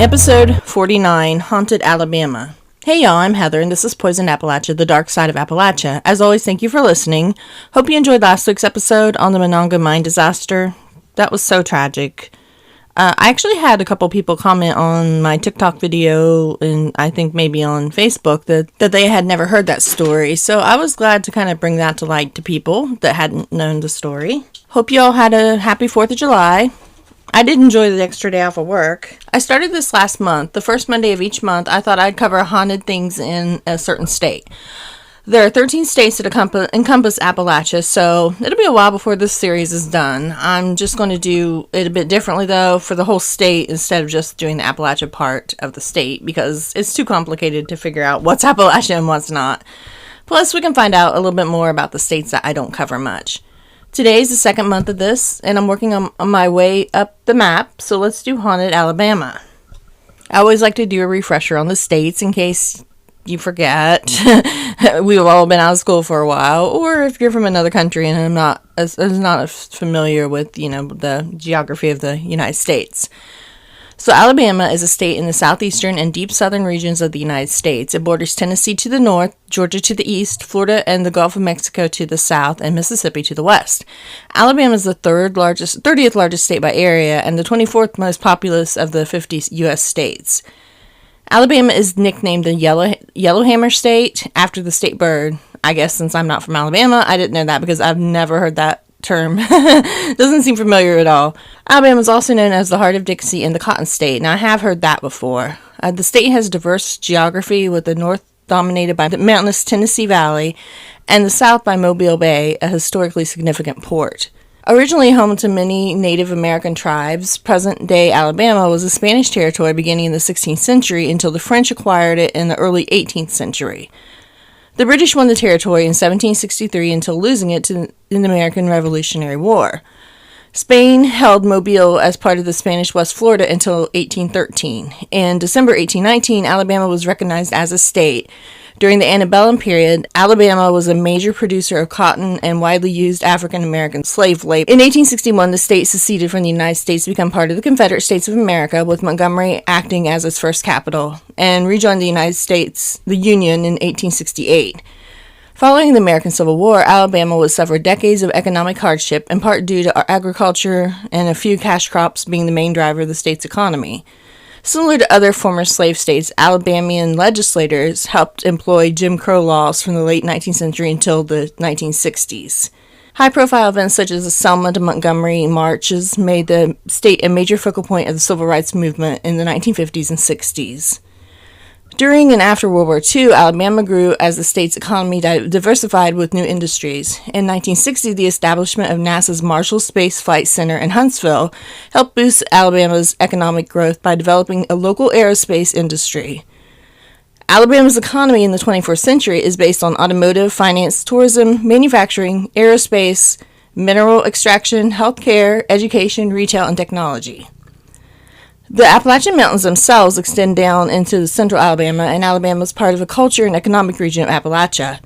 Episode 49, Haunted Alabama. Hey y'all, I'm Heather, and this is Poisoned Appalachia, the dark side of Appalachia. As always, thank you for listening. Hope you enjoyed last week's episode on the Monongah mine disaster. That was so tragic. I actually had a couple people comment on my TikTok video, and I think maybe on Facebook, that they had never heard that story. So I was glad to kind of bring that to light to people that hadn't known the story. Hope you all had a happy 4th of July. I did enjoy the extra day off of work. I started this last month. The first Monday of each month, I thought I'd cover haunted things in a certain state. There are 13 states that encompass Appalachia, so it'll be a while before this series is done. I'm just going to do it a bit differently, though, for the whole state instead of just doing the Appalachia part of the state, because it's too complicated to figure out what's Appalachia and what's not. Plus, we can find out a little bit more about the states that I don't cover much. Today's the second month of this, and I'm working on my way up the map, so let's do Haunted Alabama. I always like to do a refresher on the states in case you forget. We've all been out of school for a while, or if you're from another country and I'm not as familiar with, the geography of the United States. So Alabama is a state in the southeastern and deep southern regions of the United States. It borders Tennessee to the north, Georgia to the east, Florida and the Gulf of Mexico to the south, and Mississippi to the west. Alabama is the 30th largest state by area, and the 24th most populous of the 50 U.S. states. Alabama is nicknamed the Yellowhammer State after the state bird. I guess since I'm not from Alabama, I didn't know that because I've never heard that term. Doesn't seem familiar at all. Alabama is also known as the Heart of Dixie and the Cotton State. Now, I have heard that before. The state has diverse geography, with the north dominated by the mountainous Tennessee Valley and the south by Mobile Bay, a historically significant port. Originally home to many Native American tribes, present-day Alabama was a Spanish territory beginning in the 16th century until the French acquired it in the early 18th century. The British won the territory in 1763 until losing it in the American Revolutionary War. Spain held Mobile as part of the Spanish West Florida until 1813. In December 1819, Alabama was recognized as a state. During the antebellum period, Alabama was a major producer of cotton and widely used African-American slave labor. In 1861, the state seceded from the United States to become part of the Confederate States of America, with Montgomery acting as its first capital, and rejoined the Union in 1868. Following the American Civil War, Alabama would suffer decades of economic hardship, in part due to agriculture and a few cash crops being the main driver of the state's economy. Similar to other former slave states, Alabamian legislators helped employ Jim Crow laws from the late 19th century until the 1960s. High-profile events such as the Selma to Montgomery marches made the state a major focal point of the civil rights movement in the 1950s and 60s. During and after World War II, Alabama grew as the state's economy diversified with new industries. In 1960, the establishment of NASA's Marshall Space Flight Center in Huntsville helped boost Alabama's economic growth by developing a local aerospace industry. Alabama's economy in the 21st century is based on automotive, finance, tourism, manufacturing, aerospace, mineral extraction, healthcare, education, retail, and technology. The Appalachian Mountains themselves extend down into central Alabama, and Alabama is part of a culture and economic region of Appalachia.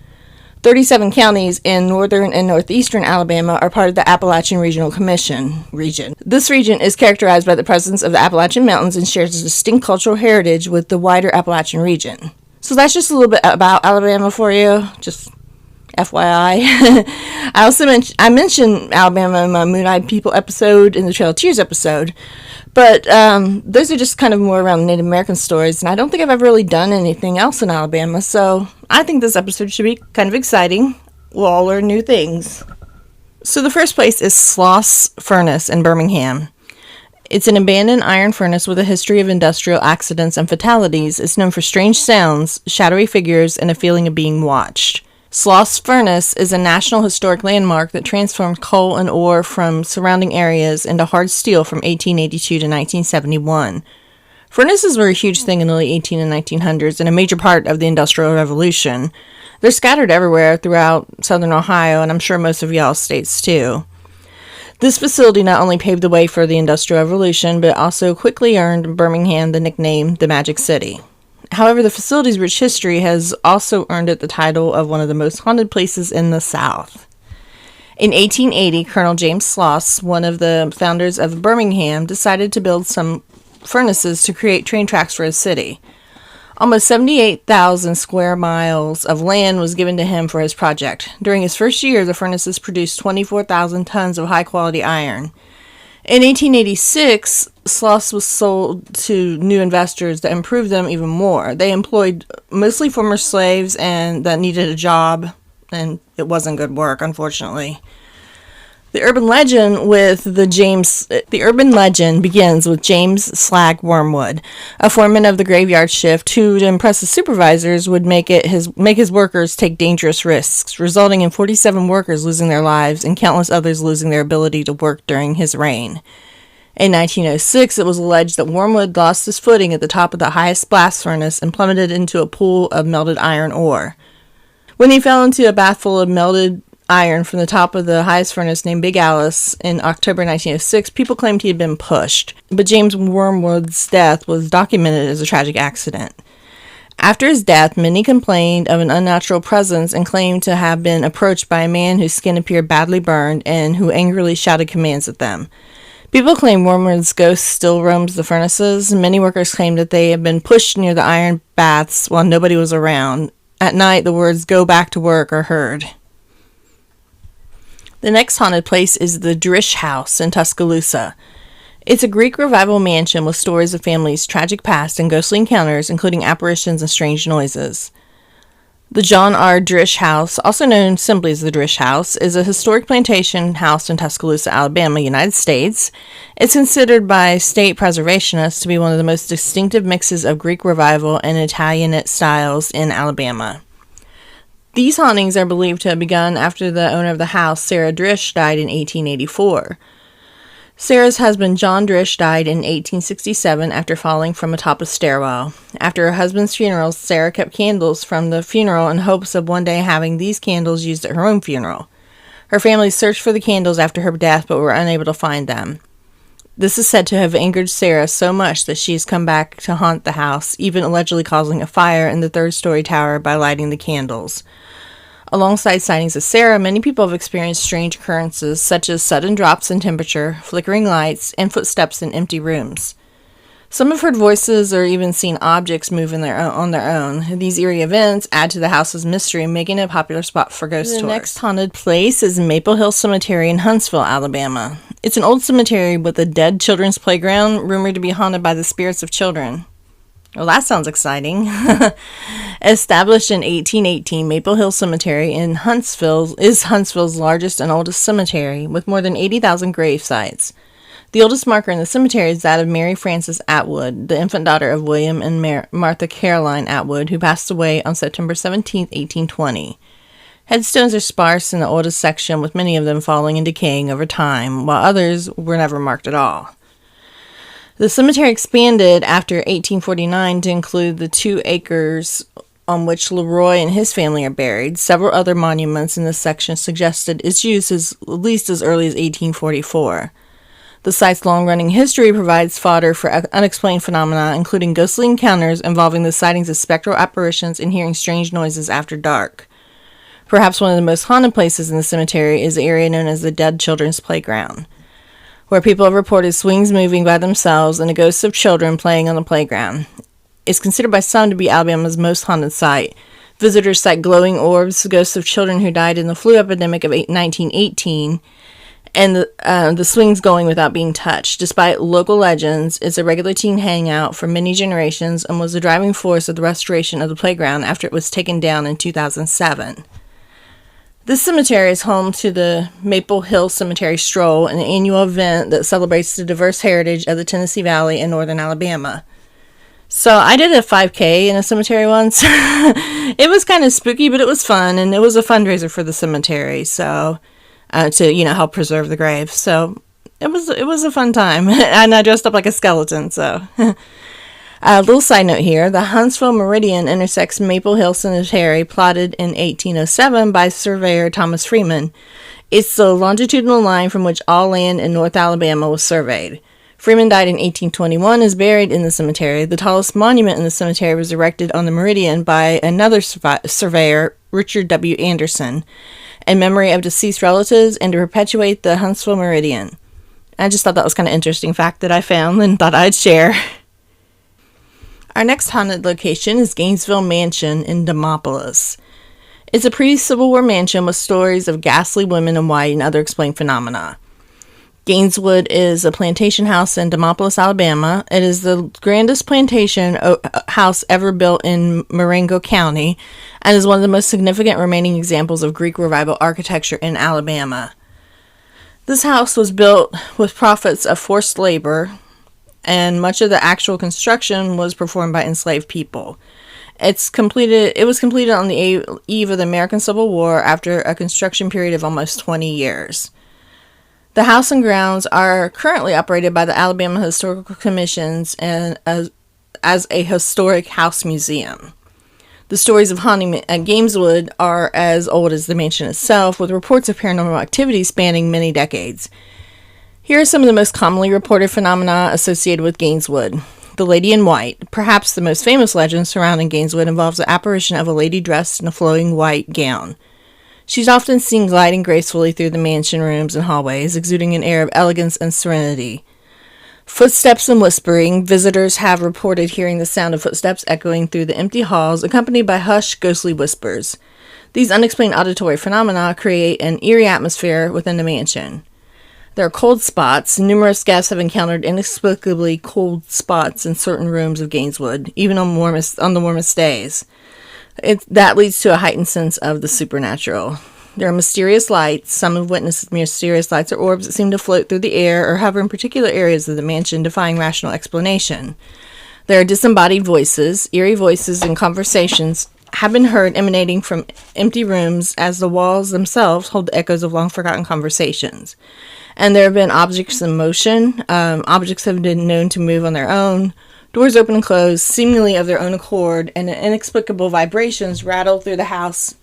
37 counties in northern and northeastern Alabama are part of the Appalachian Regional Commission region. This region is characterized by the presence of the Appalachian Mountains and shares a distinct cultural heritage with the wider Appalachian region. So that's just a little bit about Alabama for you, just FYI. I mentioned Alabama in my Moon-Eyed People episode, in the Trail of Tears episode, but those are just kind of more around Native American stories, and I don't think I've ever really done anything else in Alabama, so I think this episode should be kind of exciting. We'll all learn new things. So the first place is Sloss Furnace in Birmingham. It's an abandoned iron furnace with a history of industrial accidents and fatalities. It's known for strange sounds, shadowy figures, and a feeling of being watched. Sloss Furnace is a National Historic Landmark that transformed coal and ore from surrounding areas into hard steel from 1882 to 1971. Furnaces were a huge thing in the late 1800s and 1900s and a major part of the Industrial Revolution. They're scattered everywhere throughout southern Ohio, and I'm sure most of y'all's states too. This facility not only paved the way for the Industrial Revolution, but also quickly earned Birmingham the nickname the Magic City. However, the facility's rich history has also earned it the title of one of the most haunted places in the South. In 1880, Colonel James Sloss, one of the founders of Birmingham, decided to build some furnaces to create train tracks for his city. Almost 78,000 square miles of land was given to him for his project. During his first year, the furnaces produced 24,000 tons of high-quality iron. In 1886, Schloss was sold to new investors that improved them even more. They employed mostly former slaves and that needed a job, and it wasn't good work, unfortunately. The urban legend begins with James Slag Wormwood, a foreman of the graveyard shift who, to impress his supervisors, would make his workers take dangerous risks, resulting in 47 workers losing their lives and countless others losing their ability to work during his reign. In 1906, it was alleged that Wormwood lost his footing at the top of the highest blast furnace and plummeted into a pool of melted iron ore. When he fell into a bath full of melted iron from the top of the highest furnace named Big Alice in October 1906, people claimed he had been pushed, but James Wormwood's death was documented as a tragic accident. After his death, many complained of an unnatural presence and claimed to have been approached by a man whose skin appeared badly burned and who angrily shouted commands at them. People claim Wormwood's ghost still roams the furnaces. Many workers claim that they have been pushed near the iron baths while nobody was around. At night, the words "go back to work" are heard. The next haunted place is the Drish House in Tuscaloosa. It's a Greek revival mansion with stories of families' tragic past and ghostly encounters, including apparitions and strange noises. The John R. Drish House, also known simply as the Drish House, is a historic plantation house in Tuscaloosa, Alabama, United States. It's considered by state preservationists to be one of the most distinctive mixes of Greek revival and Italianate styles in Alabama. These hauntings are believed to have begun after the owner of the house, Sarah Drish, died in 1884. Sarah's husband, John Drish, died in 1867 after falling from atop a stairwell. After her husband's funeral, Sarah kept candles from the funeral in hopes of one day having these candles used at her own funeral. Her family searched for the candles after her death but were unable to find them. This is said to have angered Sarah so much that she has come back to haunt the house, even allegedly causing a fire in the third-story tower by lighting the candles. Alongside sightings of Sarah, many people have experienced strange occurrences such as sudden drops in temperature, flickering lights, and footsteps in empty rooms. Some have heard voices or even seen objects move on their own. These eerie events add to the house's mystery, making it a popular spot for ghost tours. The next haunted place is Maple Hill Cemetery in Huntsville, Alabama. It's an old cemetery with a dead children's playground, rumored to be haunted by the spirits of children. Well, that sounds exciting. Established in 1818, Maple Hill Cemetery in Huntsville is Huntsville's largest and oldest cemetery, with more than 80,000 grave sites. The oldest marker in the cemetery is that of Mary Frances Atwood, the infant daughter of William and Martha Caroline Atwood, who passed away on September 17, 1820. Headstones are sparse in the oldest section, with many of them falling and decaying over time, while others were never marked at all. The cemetery expanded after 1849 to include the 2 acres on which Leroy and his family are buried. Several other monuments in this section suggested its use at least as early as 1844. The site's long-running history provides fodder for unexplained phenomena, including ghostly encounters involving the sightings of spectral apparitions and hearing strange noises after dark. Perhaps one of the most haunted places in the cemetery is the area known as the Dead Children's Playground, where people have reported swings moving by themselves and the ghosts of children playing on the playground. It's considered by some to be Alabama's most haunted site. Visitors cite glowing orbs, ghosts of children who died in the flu epidemic of 1918, and the swings going without being touched. Despite local legends, it's a regular teen hangout for many generations and was the driving force of the restoration of the playground after it was taken down in 2007. This cemetery is home to the Maple Hill Cemetery Stroll, an annual event that celebrates the diverse heritage of the Tennessee Valley and northern Alabama. So I did a 5K in a cemetery once. It was kind of spooky, but it was fun, and it was a fundraiser for the cemetery, so to help preserve the grave. So it was a fun time, and I dressed up like a skeleton. So a little side note here: the Huntsville Meridian intersects Maple Hill Cemetery, plotted in 1807 by surveyor Thomas Freeman. It's the longitudinal line from which all land in North Alabama was surveyed. Freeman died in 1821, is buried in the cemetery. The tallest monument in the cemetery was erected on the meridian by another surveyor, Richard W. Anderson, in memory of deceased relatives and to perpetuate the Huntsville Meridian. I just thought that was kind of interesting fact that I found and thought I'd share. Our next haunted location is Gainesville Mansion in Demopolis. It's a pre-Civil War mansion with stories of ghastly women in white and other explained phenomena. Gaineswood is a plantation house in Demopolis, Alabama. It is the grandest plantation house ever built in Marengo County and is one of the most significant remaining examples of Greek Revival architecture in Alabama. This house was built with profits of forced labor, and much of the actual construction was performed by enslaved people. It was completed on the eve of the American Civil War after a construction period of almost 20 years. The house and grounds are currently operated by the Alabama Historical Commissions and as a historic house museum. The stories of haunting at Gaineswood are as old as the mansion itself, with reports of paranormal activity spanning many decades. Here are some of the most commonly reported phenomena associated with Gaineswood. The Lady in White. Perhaps the most famous legend surrounding Gaineswood involves the apparition of a lady dressed in a flowing white gown. She's often seen gliding gracefully through the mansion rooms and hallways, exuding an air of elegance and serenity. Footsteps and whispering. Visitors have reported hearing the sound of footsteps echoing through the empty halls, accompanied by hushed, ghostly whispers. These unexplained auditory phenomena create an eerie atmosphere within the mansion. There are cold spots. Numerous guests have encountered inexplicably cold spots in certain rooms of Gaineswood, even on the warmest days. That leads to a heightened sense of the supernatural. There are mysterious lights. Some have witnessed mysterious lights or orbs that seem to float through the air or hover in particular areas of the mansion, defying rational explanation. There are disembodied voices. Eerie voices and conversations have been heard emanating from empty rooms, as the walls themselves hold the echoes of long-forgotten conversations. And there have been objects in motion. Objects have been known to move on their own. Doors open and close, seemingly of their own accord, and inexplicable vibrations rattle through the house,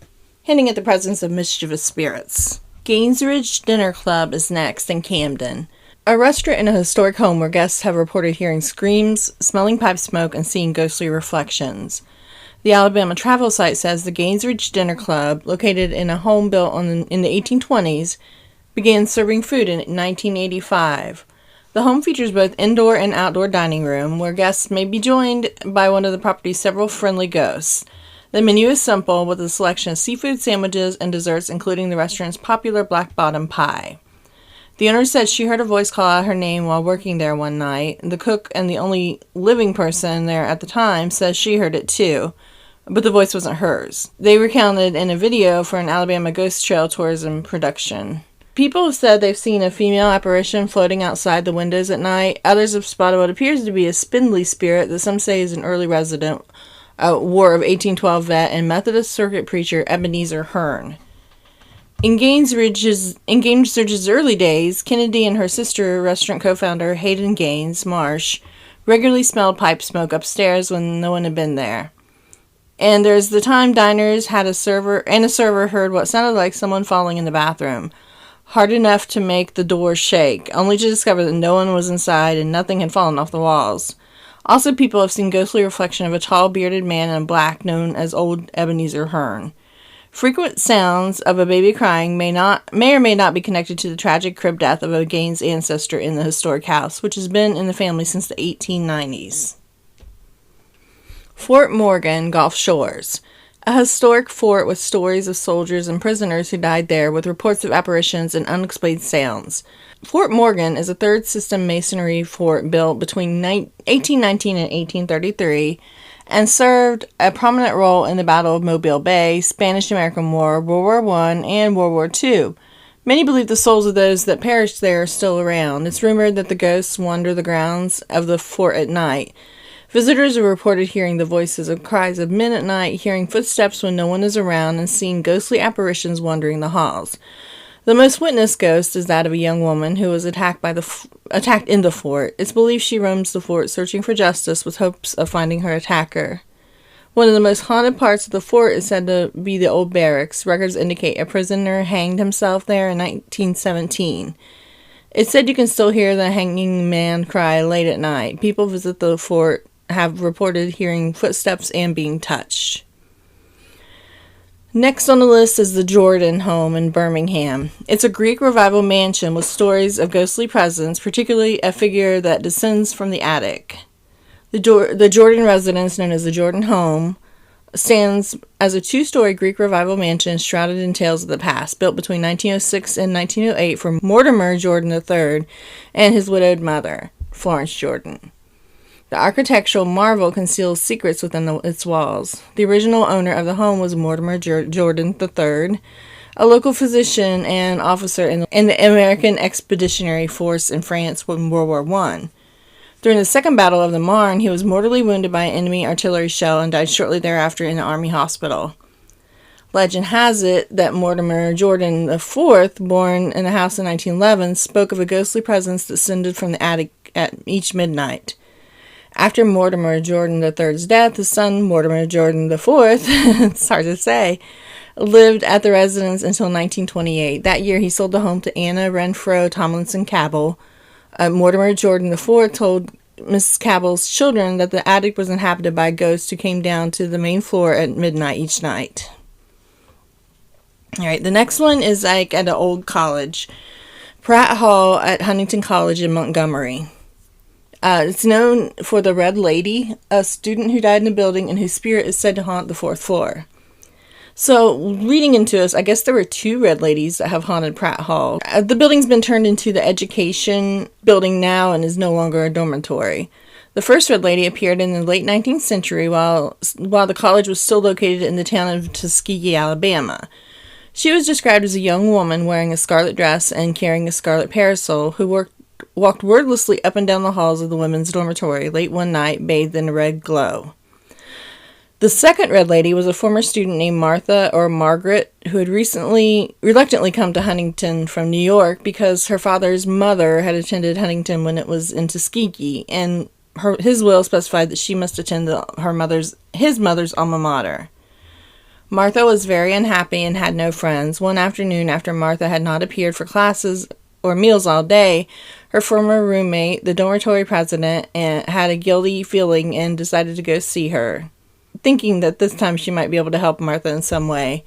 hinting at the presence of mischievous spirits. Gainsridge Dinner Club is next in Camden. A restaurant in a historic home where guests have reported hearing screams, smelling pipe smoke, and seeing ghostly reflections. The Alabama Travel site says the Gainsridge Dinner Club, located in a home built in the 1820s, began serving food in 1985. The home features both indoor and outdoor dining room, where guests may be joined by one of the property's several friendly ghosts. The menu is simple, with a selection of seafood sandwiches and desserts, including the restaurant's popular black bottom pie. The owner said she heard a voice call out her name while working there one night. The cook and the only living person there at the time says she heard it too, but the voice wasn't hers. They recounted in a video for an Alabama Ghost Trail tourism production. People have said they've seen a female apparition floating outside the windows at night. Others have spotted what appears to be a spindly spirit that some say is an early resident, a War of 1812 vet, and Methodist circuit preacher Ebenezer Hearn. In Gainsridge's early days, Kennedy and her sister, restaurant co-founder Hayden Gaines Marsh, regularly smelled pipe smoke upstairs when no one had been there. And there's the time diners had a server heard what sounded like someone falling in the bathroom, hard enough to make the doors shake, only to discover that no one was inside and nothing had fallen off the walls. Also, people have seen ghostly reflection of a tall, bearded man in black known as Old Ebenezer Hearn. Frequent sounds of a baby crying may or may not be connected to the tragic crib death of a Gaines ancestor in the historic house, which has been in the family since the 1890s. Fort Morgan, Gulf Shores. A historic fort with stories of soldiers and prisoners who died there, with reports of apparitions and unexplained sounds. Fort Morgan is a third system masonry fort built between 1819 and 1833 and served a prominent role in the Battle of Mobile Bay, Spanish-American War, World War I, and World War II. Many believe the souls of those that perished there are still around. It's rumored that the ghosts wander the grounds of the fort at night. Visitors have reported hearing the voices of cries of men at night, hearing footsteps when no one is around, and seeing ghostly apparitions wandering the halls. The most witnessed ghost is that of a young woman who was attacked in the fort. It's believed she roams the fort searching for justice with hopes of finding her attacker. One of the most haunted parts of the fort is said to be the old barracks. Records indicate a prisoner hanged himself there in 1917. It's said you can still hear the hanging man cry late at night. People visit the fort have reported hearing footsteps and being touched. Next on the list is the Jordan home in Birmingham. It's a Greek revival mansion with stories of ghostly presence, particularly a figure that descends from the attic. The Jordan residence, known as the Jordan home, stands as a two-story Greek revival mansion shrouded in tales of the past, built between 1906 and 1908 for Mortimer Jordan III and his widowed mother, Florence Jordan. The architectural marvel conceals secrets within its walls. The original owner of the home was Mortimer Jordan III, a local physician and officer in the American Expeditionary Force in France in World War I. During the Second Battle of the Marne, he was mortally wounded by an enemy artillery shell and died shortly thereafter in an army hospital. Legend has it that Mortimer Jordan IV, born in the house in 1911, spoke of a ghostly presence that descended from the attic at each midnight. After Mortimer Jordan III's death, his son, Mortimer Jordan IV, it's hard to say, lived at the residence until 1928. That year, he sold the home to Anna Renfro Tomlinson Cabell. Mortimer Jordan IV told Mrs. Cabell's children that the attic was inhabited by a ghost who came down to the main floor at midnight each night. Alright, the next one is like at an old college. Pratt Hall at Huntington College in Montgomery. It's known for the Red Lady, a student who died in the building and whose spirit is said to haunt the fourth floor. So, reading into this, I guess there were two Red Ladies that have haunted Pratt Hall. The building's been turned into the education building now and is no longer a dormitory. The first Red Lady appeared in the late 19th century while the college was still located in the town of Tuskegee, Alabama. She was described as a young woman wearing a scarlet dress and carrying a scarlet parasol who walked wordlessly up and down the halls of the women's dormitory late one night, bathed in a red glow. The second Red Lady was a former student named Martha or Margaret, who had reluctantly come to Huntington from New York because her father's mother had attended Huntington when it was in Tuskegee, and his will specified that she must attend his mother's alma mater. Martha was very unhappy and had no friends. One afternoon, after Martha had not appeared for classes or meals all day, her former roommate, the dormitory president, had a guilty feeling and decided to go see her, thinking that this time she might be able to help Martha in some way.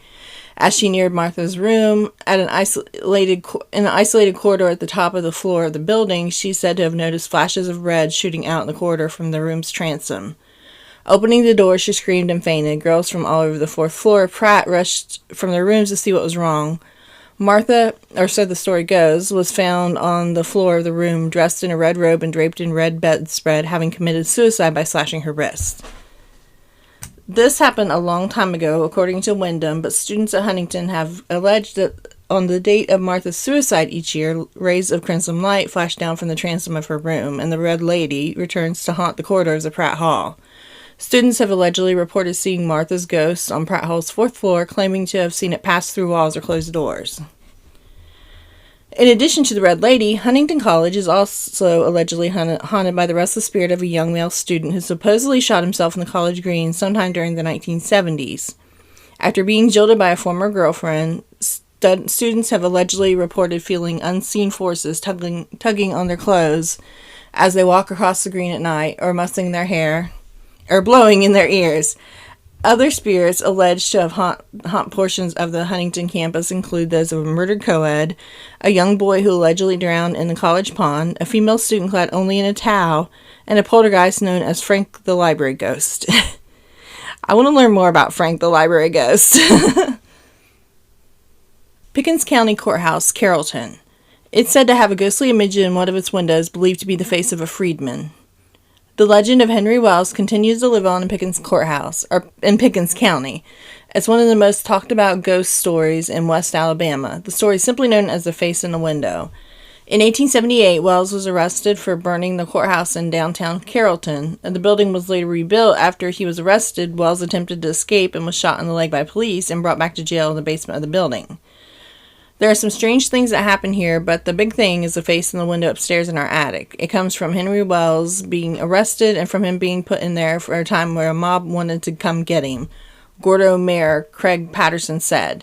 As she neared Martha's room, in an isolated corridor at the top of the floor of the building, she said to have noticed flashes of red shooting out in the corridor from the room's transom. Opening the door, she screamed and fainted. Girls from all over the fourth floor, Pratt, rushed from their rooms to see what was wrong. Martha, or so the story goes, was found on the floor of the room, dressed in a red robe and draped in red bedspread, having committed suicide by slashing her wrist. This happened a long time ago, according to Wyndham, but students at Huntington have alleged that on the date of Martha's suicide each year, rays of crimson light flash down from the transom of her room, and the Red Lady returns to haunt the corridors of Pratt Hall. Students have allegedly reported seeing Martha's ghost on Pratt Hall's fourth floor, claiming to have seen it pass through walls or close doors. In addition to the Red Lady, Huntington College is also allegedly haunted by the restless spirit of a young male student who supposedly shot himself in the college green sometime during the 1970s. After being jilted by a former girlfriend, students have allegedly reported feeling unseen forces tugging on their clothes as they walk across the green at night, or mussing their hair, or blowing in their ears. Other spirits alleged to have haunt portions of the Huntington campus include those of a murdered co-ed, a young boy who allegedly drowned in the college pond, a female student clad only in a towel, and a poltergeist known as Frank the Library Ghost. I want to learn more about Frank the Library Ghost. Pickens County Courthouse, Carrollton. It's said to have a ghostly image in one of its windows believed to be the face of a freedman. The legend of Henry Wells continues to live on in Pickens Courthouse, or in Pickens County. It's one of the most talked about ghost stories in West Alabama. The story is simply known as the face in the window. In 1878, Wells was arrested for burning the courthouse in downtown Carrollton, and the building was later rebuilt. After he was arrested, Wells attempted to escape and was shot in the leg by police and brought back to jail in the basement of the building. There are some strange things that happen here, but the big thing is the face in the window upstairs in our attic. It comes from Henry Wells being arrested and from him being put in there for a time where a mob wanted to come get him, Gordo Mayor Craig Patterson said.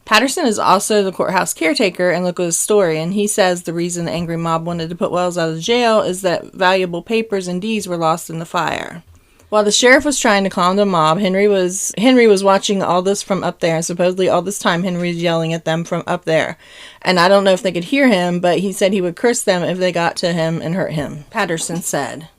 Patterson is also the courthouse caretaker and local historian. He says the reason the angry mob wanted to put Wells out of jail is that valuable papers and deeds were lost in the fire. While the sheriff was trying to calm the mob, Henry was watching all this from up there, and supposedly all this time Henry was yelling at them from up there. And I don't know if they could hear him, but he said he would curse them if they got to him and hurt him, Patterson said.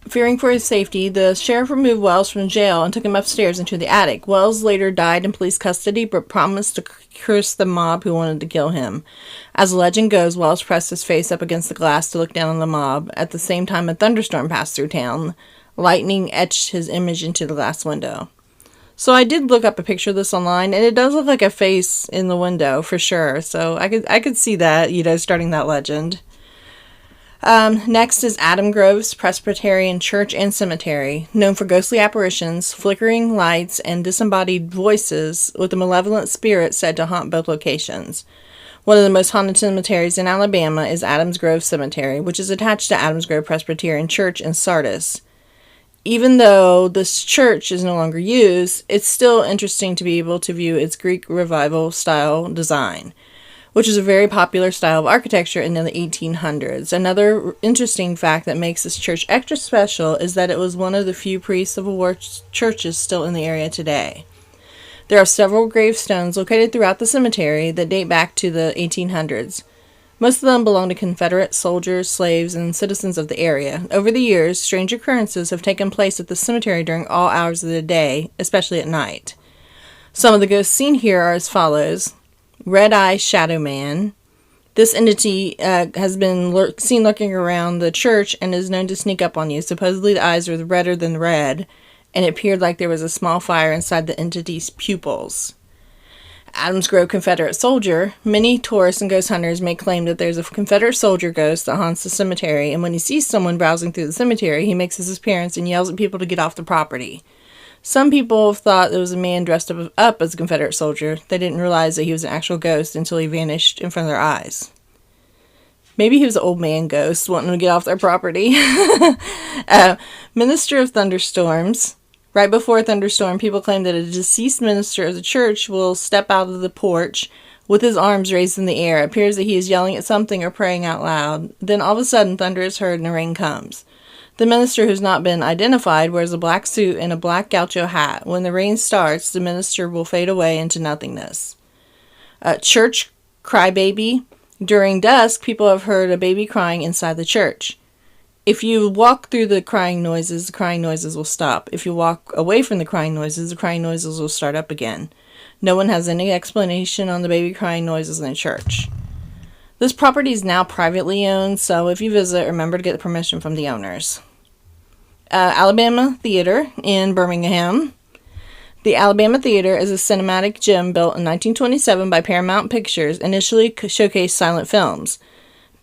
Fearing for his safety, the sheriff removed Wells from jail and took him upstairs into the attic. Wells later died in police custody, but promised to curse the mob who wanted to kill him. As the legend goes, Wells pressed his face up against the glass to look down on the mob. At the same time, a thunderstorm passed through town. Lightning etched his image into the glass window. So I did look up a picture of this online, and it does look like a face in the window for sure. So I could see that, starting that legend. Next is Adam Groves Presbyterian Church and Cemetery, known for ghostly apparitions, flickering lights, and disembodied voices, with a malevolent spirit said to haunt both locations. One of the most haunted cemeteries in Alabama is Adams Grove Cemetery, which is attached to Adams Grove Presbyterian Church in Sardis. Even though this church is no longer used, it's still interesting to be able to view its Greek Revival style design, which is a very popular style of architecture in the 1800s. Another interesting fact that makes this church extra special is that it was one of the few pre-Civil War churches still in the area today. There are several gravestones located throughout the cemetery that date back to the 1800s. Most of them belong to Confederate soldiers, slaves, and citizens of the area. Over the years, strange occurrences have taken place at the cemetery during all hours of the day, especially at night. Some of the ghosts seen here are as follows. Red Eye Shadow Man. This entity has been seen lurking around the church and is known to sneak up on you. Supposedly the eyes are redder than red, and it appeared like there was a small fire inside the entity's pupils. Adams Grove Confederate Soldier. Many tourists and ghost hunters may claim that there's a Confederate soldier ghost that haunts the cemetery, and when he sees someone browsing through the cemetery, he makes his appearance and yells at people to get off the property. Some people have thought it was a man dressed up as a Confederate soldier. They didn't realize that he was an actual ghost until he vanished in front of their eyes. Maybe he was an old man ghost wanting to get off their property. Minister of Thunderstorms. Right before a thunderstorm, people claim that a deceased minister of the church will step out of the porch with his arms raised in the air. It appears that he is yelling at something or praying out loud. Then all of a sudden, thunder is heard and the rain comes. The minister, who's not been identified, wears a black suit and a black gaucho hat. When the rain starts, the minister will fade away into nothingness. Church crybaby. During dusk, people have heard a baby crying inside the church. If you walk through the crying noises will stop. If you walk away from the crying noises will start up again. No one has any explanation on the baby crying noises in the church. This property is now privately owned, so if you visit, remember to get permission from the owners. Alabama Theater in Birmingham. The Alabama Theater is a cinematic gem built in 1927 by Paramount Pictures, initially showcased silent films.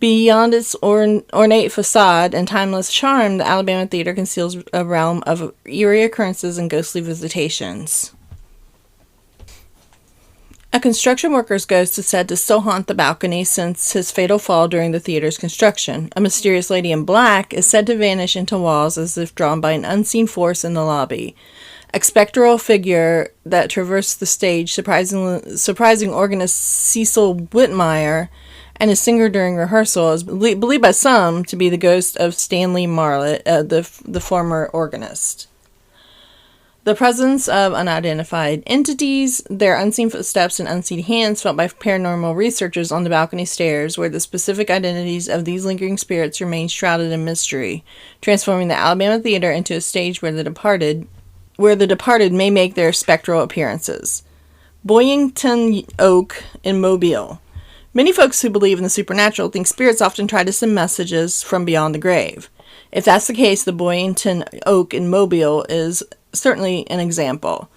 Beyond its ornate facade and timeless charm, the Alabama Theater conceals a realm of eerie occurrences and ghostly visitations. A construction worker's ghost is said to still haunt the balcony since his fatal fall during the theater's construction. A mysterious lady in black is said to vanish into walls as if drawn by an unseen force in the lobby. A spectral figure that traversed the stage, surprising organist Cecil Whitmire and a singer during rehearsal, is believed by some to be the ghost of Stanley Marlett, the former organist. The presence of unidentified entities, their unseen footsteps and unseen hands felt by paranormal researchers on the balcony stairs, where the specific identities of these lingering spirits remain shrouded in mystery, transforming the Alabama Theater into a stage where the departed may make their spectral appearances. Boyington Oak in Mobile. Many folks who believe in the supernatural think spirits often try to send messages from beyond the grave. If that's the case, the Boyington Oak in Mobile is certainly an example.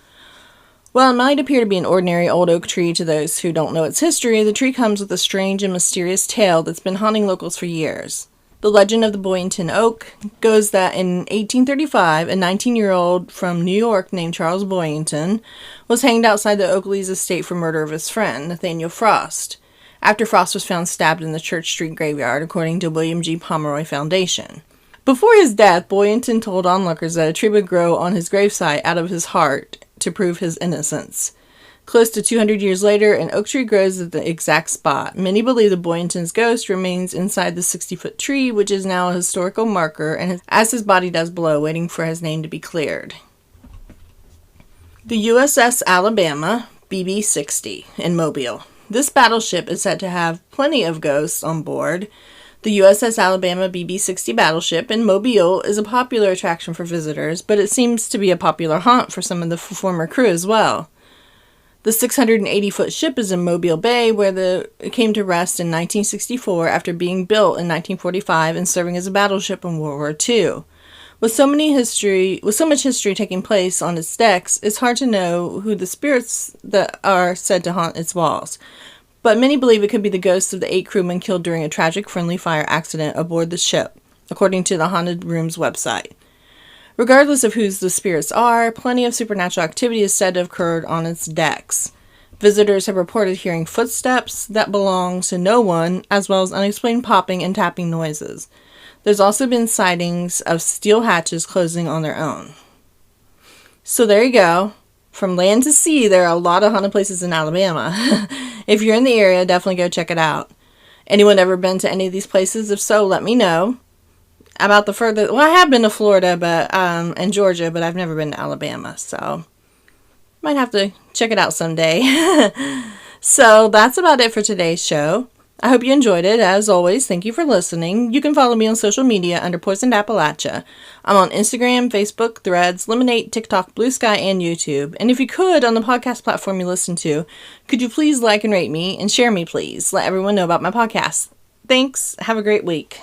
While it might appear to be an ordinary old oak tree to those who don't know its history, the tree comes with a strange and mysterious tale that's been haunting locals for years. The legend of the Boyington Oak goes that in 1835, a 19-year-old from New York named Charles Boyington was hanged outside the Oakleys' estate for murder of his friend, Nathaniel Frost, after Frost was found stabbed in the Church Street graveyard, according to William G. Pomeroy Foundation. Before his death, Boyington told onlookers that a tree would grow on his gravesite out of his heart to prove his innocence. Close to 200 years later, an oak tree grows at the exact spot. Many believe the Boynton's ghost remains inside the 60-foot tree, which is now a historical marker, and as his body does below, waiting for his name to be cleared. The USS Alabama BB-60 in Mobile. This battleship is said to have plenty of ghosts on board. The USS Alabama BB-60 battleship in Mobile is a popular attraction for visitors, but it seems to be a popular haunt for some of the former crew as well. The 680-foot ship is in Mobile Bay, where it came to rest in 1964 after being built in 1945 and serving as a battleship in World War II. With so much history taking place on its decks, it's hard to know who the spirits that are said to haunt its walls. But many believe it could be the ghosts of the 8 crewmen killed during a tragic friendly fire accident aboard the ship, according to the Haunted Rooms website. Regardless of who the spirits are, plenty of supernatural activity is said to have occurred on its decks. Visitors have reported hearing footsteps that belong to no one, as well as unexplained popping and tapping noises. There's also been sightings of steel hatches closing on their own. So there you go. From land to sea, there are a lot of haunted places in Alabama. If you're in the area, definitely go check it out. Anyone ever been to any of these places? If so, let me know. About the further... Well, I have been to Florida and Georgia, but I've never been to Alabama, so... Might have to check it out someday. So, that's about it for today's show. I hope you enjoyed it. As always, thank you for listening. You can follow me on social media under Poisoned Appalachia. I'm on Instagram, Facebook, Threads, Lemonade, TikTok, Blue Sky, and YouTube. And if you could, on the podcast platform you listen to, could you please like and rate me and share me, please? Let everyone know about my podcast. Thanks. Have a great week.